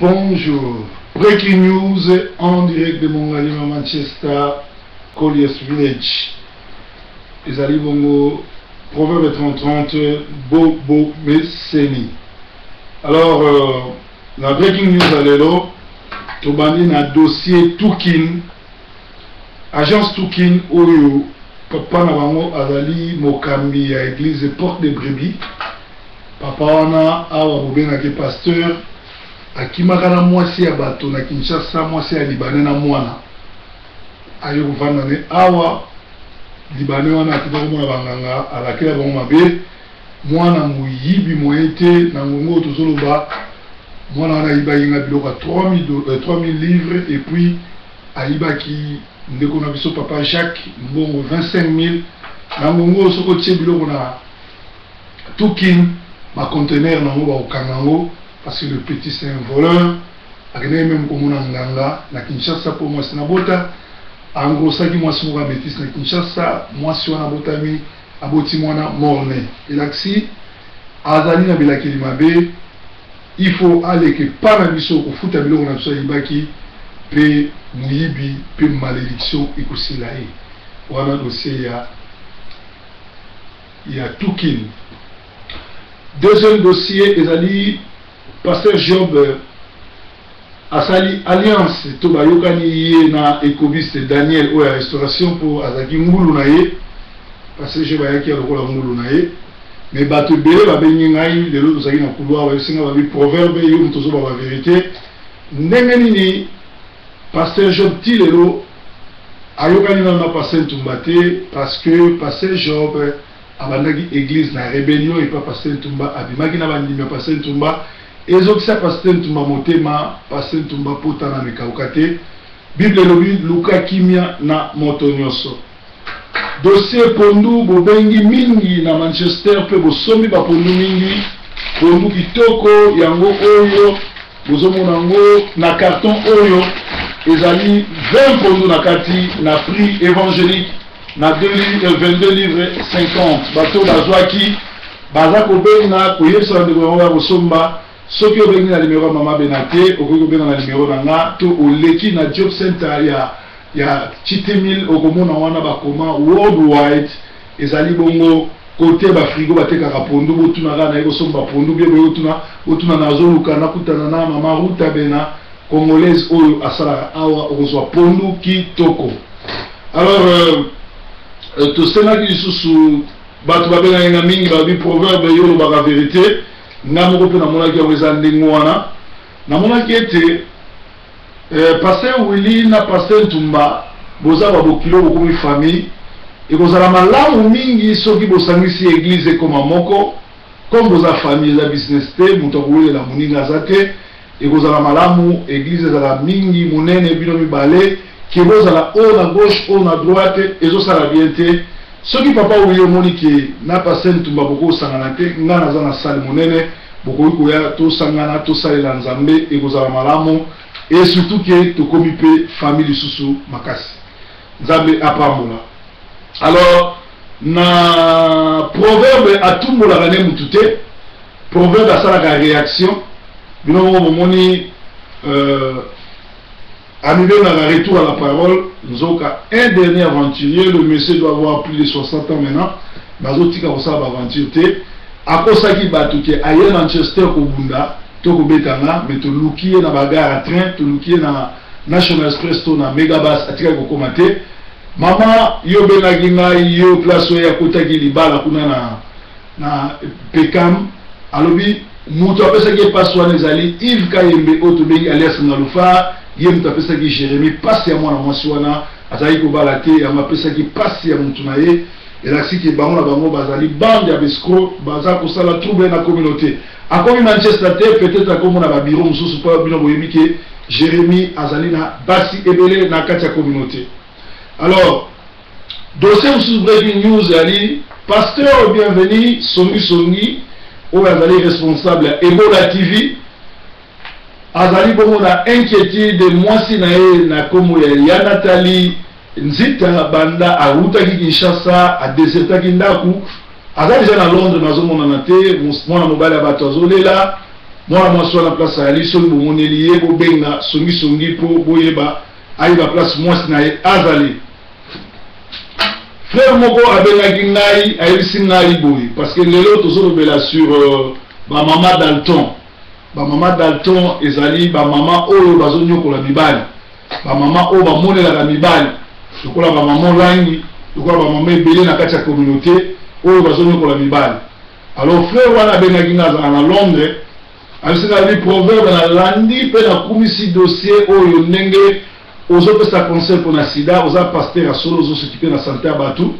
Bonjour. Breaking news en direct de Mongalim à Manchester, Colliers Village. Les Alibongo, Proverbe 30-30, Bobo Messeni. Alors, la breaking news à l'élo, Tobani na dossier Toukin, agence Toukin, Oyo, papa na bango azali mokambi à église Porte des Brebis. Papa wana awa bobenga ke pasteur akimaka na mwasi ya bato na Kinshasa, mwasi ya Libanais na mwana ayo kuvanda ne awa Libanais wana akitaka mwana banganga alakela bango mabe mwana muyibi moyete na ngongo tozoloba mwana wana iba yinga biloko 3000 livres et puis ayibaki ndeko na biso papa Jacques mbongo 25000 na ngongo soko tie biloko na Toukin ma conteneur na ngo ba okangango parce que le petit c'est un voleur akene même comme na nganga na Kinshasa pour moi c'est na bota en gros ça qui moi c'est moi bêtise na Kinshasa moi si wana botami aboti mwana morne elaxi azali na bilaki limabe il faut aller que par la biso ko futa biloko na biso ibaki pe muyibi pe malédiction ikosilae wana dossier ya Toukin. Deuxième dossier, ezali pasteur Job asali alliance to bayokani ye na écobiste Daniel ou la restauration pour azaki ngulu na ye pasteur Job ayaki lokola ngulu na ye mais bato bele ba bengi ngai lelo tozaki na couloir ba singa ba bi proverbe yo mtozo ba vérité ndenge nini pasteur Job ti lelo ayokani na pasteur Tumbate parce que pasteur Job abandaki église na rébellion et pas pasteur Ntumba abimaki na bandimi pasteur Ntumba ezokisa pasteur Ntumba motema pasteur Ntumba pota na mekaukate Bible lobi luka kimia na moto nyonso dossier pondu bobengi mingi na Manchester pe bosomi ba pondu mingi pondu kitoko yango oyo bozomona ngo na carton oyo ezali 20 pondu na kati na prix évangélique na 22 livres 50 bato bazwaki baza kobenga koyebisa ndeko ya kosomba soki obengi na numéro mama Benate okoki kobenga na numéro na nga to oleki na job center ya Chitemil okomona wana bakoma worldwide ezali bongo kote ba frigo batekaka pondu botunaka na ekosomba pondu bie botuna na zoluka nakutana na mama Ruta Bena congolaise oyo asalaka awa okozwa pondu kitoko. Alors tosenaki lisusu bato babenga yenga mingi babi proverbe yolo baka vérité nga moko pe namonaki yango eza ndenge wana namonaki ete pasteur Willy na pasteur Ntumba boza babokilo bokomi famille ekozala malamu mingi soki bosangisi église ekoma moko comme boza famille eza business te moto akowelela moninga aza te ekozala malamu église ezala mingi monene bino mibale qui vous à la haut, à gauche, haut, à droite, et ça la bienté. Ce qui papa ou yo moniki n'a pas senti tumba beaucoup sanganate, n'a na zana sale monene, beaucoup kuya to sangana to sale lanzambe et vous à malamu et surtout que to komipe famille susu makasi. Nzambe apambola. Alors na proverbe atumbola gane mutute, proverbe a ça la réaction. Bino moni arrivé dans le retour à la parole, nous avons un dernier aventurier, le monsieur doit avoir plus de 60 ans maintenant, bazotika kosa aventure à cause qui batuke ailleurs Manchester Kobunda, toko betanga, mais to lukiye na bagarre à train, to lukiye na National Express to na Megabus atika ko komate. Mama yo benaki ngai yo place ya kotaki libala kuna na Pekam alobi muto apesa ki paswa ezali Yves Kayembe otobengi alias Ngalufa yem tapesa ki Jérémie passe ya mwana mwasi wana azali ko balate ya mapesa ki passe ya mutu na ye elasi ki bango na bango bazali bande ya besco baza ko sala trouble na communauté akomi Manchester te peut-être akomo na ba bureau mususu pa bino boyebi ke Jérémie azali na basi ebele na kati ya communauté. Alors dossier mususu breaking news ali pasteur bienvenu songi ou azali responsable à Ebola TV azali bongo na inquiétude mwasi na ye na komo ya Nathalie Nzita banda aruta ki Kinshasa a deserta ki ndaku azali déjà na Londres nazomona na te mwana mobali abato azolela Moi, moi, sur la place à Ali, sur le bon lié, au benga, songi, pour boyeba, aïe la place, moi, c'est naïe, azali. Frère Moko, abenga kingaï, aïe singaï boy, parce que les autres, ils ont sur ma maman Dalton. Ma maman Dalton, ezali, ma maman, oh, bazonyo, pour la mibali. Ma maman, oh, ba mone la mibali. Je crois que ma maman langi, je crois que ma maman est belée dans la communauté, oh, bazonyo, pour la mibali. Alors, frère, wana benga kingaï, à Londres, avec proverbe na landi pe na kumisi dossier oyo ndenge ozo pesa conseil pour na sida oza pasteur a solo ozo s'occuper na santé à batou.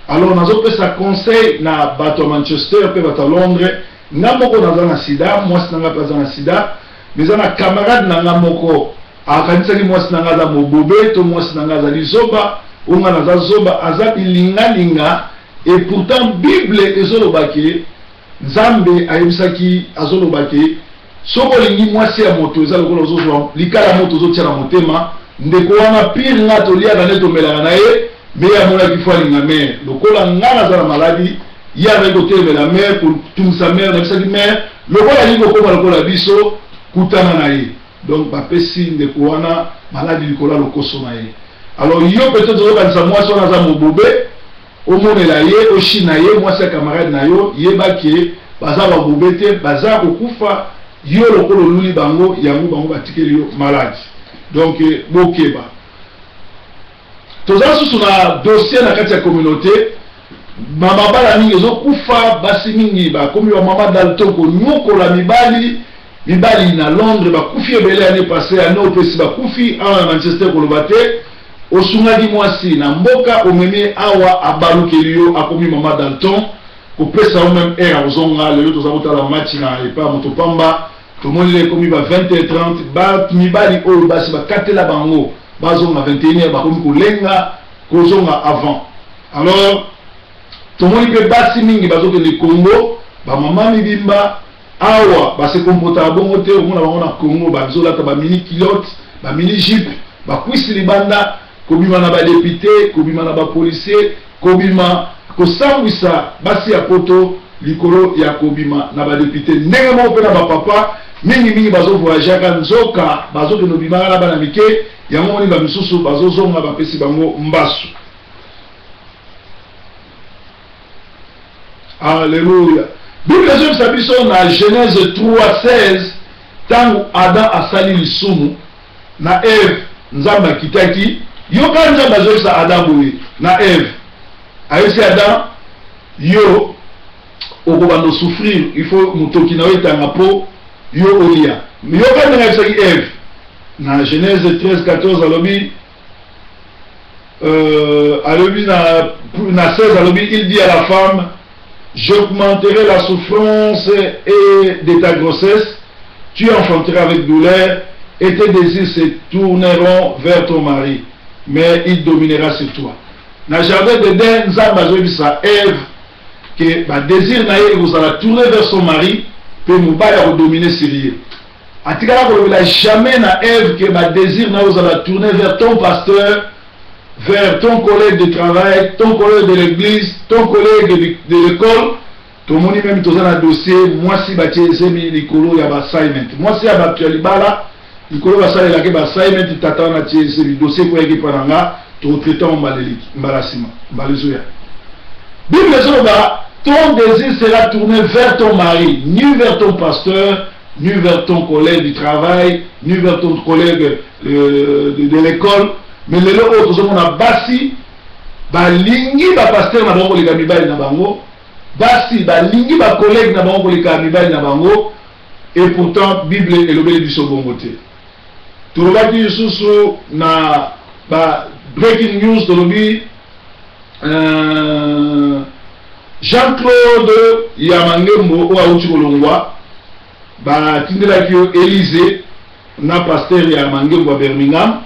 Alors nazo pesa conseil na bato Manchester pe bato Londres nga moko naza na sida mwasi nanga pe na sida mais na camarade nanga moko akanisaki mwasi nanga za mobobe to mwasi nanga za lizoba onga naza zoba aza bilinga et pourtant Bible ezolobaki Nzambe ayebisaki azolobaki soko lingi mwasi ya moto eza lokola ozozwa likala moto ozotia na motema ndeko wana pire nga tolia na neto melaka na ye me ya mona kifwa linga mer lokola nga naza na maladi ya na kotelemela mer pour tumisa mer na bisaki mer lokola lingi okoma lokola biso kutana na ye donc bapesi ndeko wana maladi likola lokoso na ye. Alors yo peut-être ozokanisa mwasi wana aza mobobe omonela ye oshina ye mwasi ya camarade na yo yebaki baza babobe te baza kokufa yo lokolo luli bango yango bango batikeli yo malade. Donc bokeba toza susu na dossier na kati ya communauté mama bala mingi ezokufa basi mingi bakomi ba mama Dalton konyokola mibali na Londres bakufi ebele année passée année opesi bakufi awa na Manchester koloba te osungaki mwasi na mboka omemi awa abalukeli yo akomi mama Dalton kopesa yo même air ozonga lelo toza kotala match na epa moto pamba tomoni le komi ba 20h30 ba mibali oyo basi bakatela bango bazonga 21h bakomi kolenga kozonga avant. Alors tomoni pe basi mingi bazokende Congo ba mama mibimba awa base comporta bongo te omona bango na Congo bazolata ba mini culotte ba mini jupe bakwisi libanda kobima na ba député kobima na ba policier kobima kosambwisa basi ya poto likolo ya kobima na ba député ndenge mo pe na ba papa mingi bazo voyager ka nzoka bazo ke no bimaka na bana mike yango ni ba misusu bazo zonga bapesi bango mbasu. Alléluia. Bible je sabiso na Genèse 3:16 tangu Adam asali lisumu na Eve nzamba kitaki yo kanja bazosa Adam boye na Eve ayesi Adam yo okobando souffrir il faut mutoki na wetanga po yo olia yo kanja ayesi Eve na Genèse 13:14 alobi na 16 alobi il dit à la femme j'augmenterai la souffrance et de ta grossesse, tu enfanteras avec douleur et tes désirs se tourneront vers ton mari, mais il dominera sur toi. Dans le jardin d'Éden, Nzamba a Ève que le désir vous allez tourner vers son mari, puis vous allez dominer sur lui. En tout cas, vous n'avez jamais na Ève que le désir vous allez tourner vers ton pasteur, vers ton collègue de travail, ton collègue de l'église, ton collègue de l'école. Tout le monde même dans un dossier, moi si bâtissez l'écolo, il y a un assignment. Moi si il y a un libala, l'écolo va s'aller là, il y a un assignment, tu t'attends à le dossier pour y prendre là, tu retraites en embarrassement. Bible ton désir sera tourné vers ton mari, ni vers ton pasteur, ni vers ton collègue du travail, ni vers ton collègue de l'école. Mais les autres sont na basi balingi ba pasteur na bango leka mibali na bango basi balingi ba collègue na bango leka mibali na bango et pourtant Bible elobeli biso bongo te tolobaki susu na ba breaking news tolobi Jean-Claude Yamangembo o auti kolongwa ba tindelaki yo Élysée na pasteur Yamangembo à Birmingham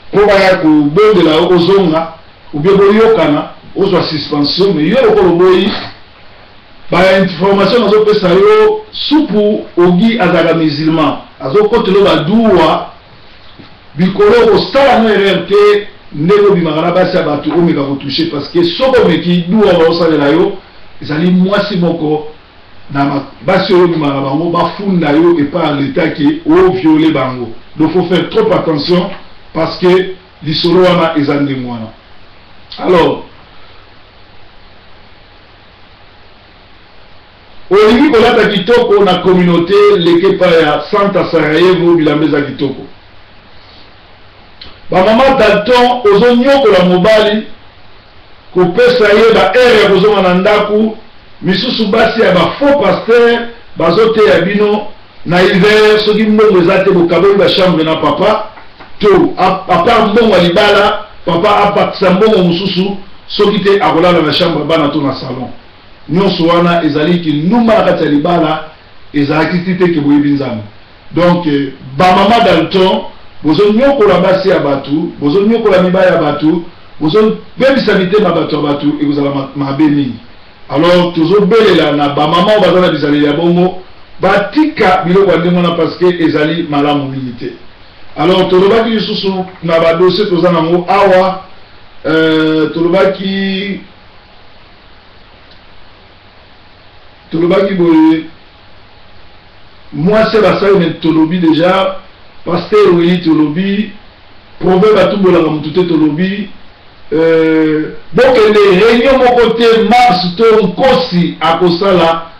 pour aller au bon de la ozonga ou bien boyokana ozwa suspension mais yo ko boyi ba information azo pesa yo supu ogi azaka musulman azo kotelo ba duwa bikolo ko sala no RRT ndeko bimagana basi abatu omeka ko toucher parce que soko meki duwa ba osala yo ezali mwasi moko na basi oyo bimaka bango bafunda yo et par l'état qui o violer bango. Donc faut faire trop attention parce que lisolo wana ezande mwana. Alors olingi kolata kitoko na communauté leke pa ya Santa Sarajevo bilambeza kitoko. Ba mama Dalton ozo nyokola mobali kopesa ye ba ere ya kozonga na ndaku misusu basi ya ba faux pasteur bazote ya bino na hiver soki mbongo ezate bokaboyi ba chambre na papa to apart mbongo ya libala papa apakisa mbongo mosusu soki te akolala na chambre bana to na salon. Nyonso wana ezali ki numa na kati ya libala ezalaki ti te ke boyebi nzambe. Donc ba mama Dalton bozo nyokola basi ya batu, bozo nyokola mibali ya batu, bozo bebisa mitema batu ya batu ekozala mabe mingi. Alors tozo belela na ba mama baza na bizali ya bongo batika biloko ya ndenge wana parce que ezali malamu mingi te. Alors tolobaki lisusu na ba dossier toza nango awa tolobaki boye moi c'est la salle tolobi déjà pasteur oui tolobi proverbe à tout bolanga mutute tolobi bokende réunion moko te mars to nkosi akosala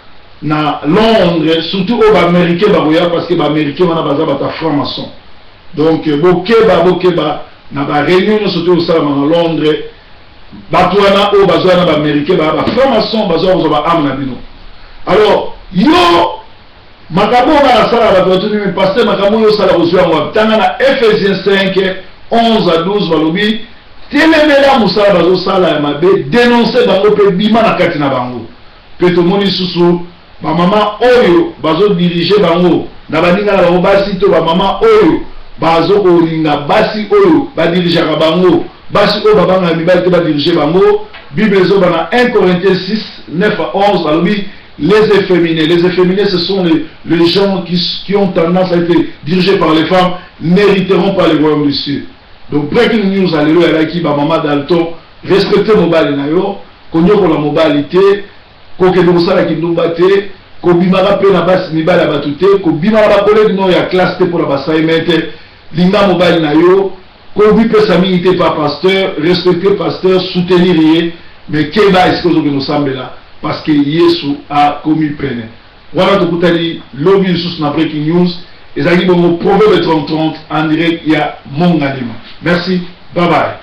na Londres surtout au américain bakoya parce que ba américain wana baza bata franc-maçon. Donc bokeba na ba réunion surtout au sala na Londres bato wana o bazwa na ba américain ba franc-maçon bazwa ko ba am na bino. Alors yo makambo na sala bato tu ni pasteur makambo yo sala kozwa ngwa tanga na Ephésiens 5 11 à 12 balobi telemela musala bazo sala ya mabe dénoncer bango pe bima na kati na bango pe to moni susu ba mama oyo bazo diriger bango na baninga na bango basi to ba mama oyo bazo kolinga basi oyo ba diriger ka bango basi oyo babanga mibali te ba diriger bango. Bible zo bana 1 Corinthiens 6 9 à 11 balobi les efféminés ce sont les gens qui ont tendance à être dirigés par les femmes n'hériteront pas le royaume des cieux. Donc breaking news alléluia là qui ba mama Dalton respecter mobile na yo konyoko la mobilité ko ke do sala ki ndumba te ko bimara pe na basi mibala batute ko bimara ba collègue no ya classe te pour la assignment linga mobile na yo ko bi pe samité par pasteur respecter pasteur soutenir yé mais keba est-ce que zo no sambela parce que Yesu a commis peine. Voilà tout kutali lobby sous na breaking news. Et ça dit bon proverbe 30 en direct il y a mon ganima. Merci, bye bye.